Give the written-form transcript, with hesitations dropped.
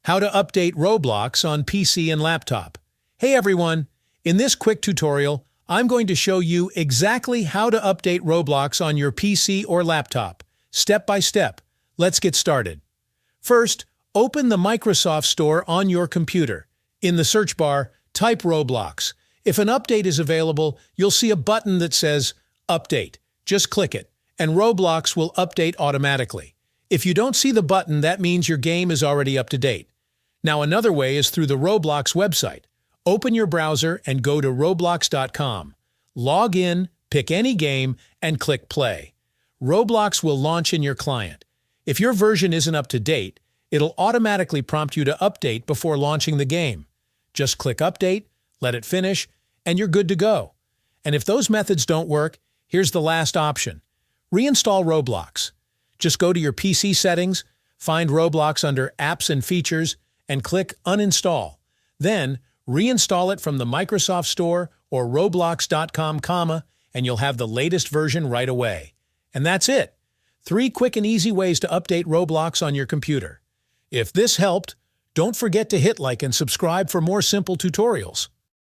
How to update Roblox on PC and laptop. Hey everyone! In this quick tutorial, I'm going to show you exactly how to update Roblox on your PC or laptop. Step by step. Let's get started. First, open the Microsoft Store on your computer. In the search bar, type Roblox. If an update is available, you'll see a button that says Update. Just click it, and Roblox will update automatically. If you don't see the button, that means your game is already up to date. Now, another way is through the Roblox website. Open your browser and go to roblox.com. Log in, pick any game, and click Play. Roblox will launch in your client. If your version isn't up to date, it'll automatically prompt you to update before launching the game. Just click Update, let it finish, and you're good to go. And if those methods don't work, here's the last option. Reinstall Roblox. Just go to your PC settings, find Roblox under Apps and Features, and click Uninstall. Then, reinstall it from the Microsoft Store or roblox.com, and you'll have the latest version right away. And that's it. 3 quick and easy ways to update Roblox on your computer. If this helped, don't forget to hit like and subscribe for more simple tutorials.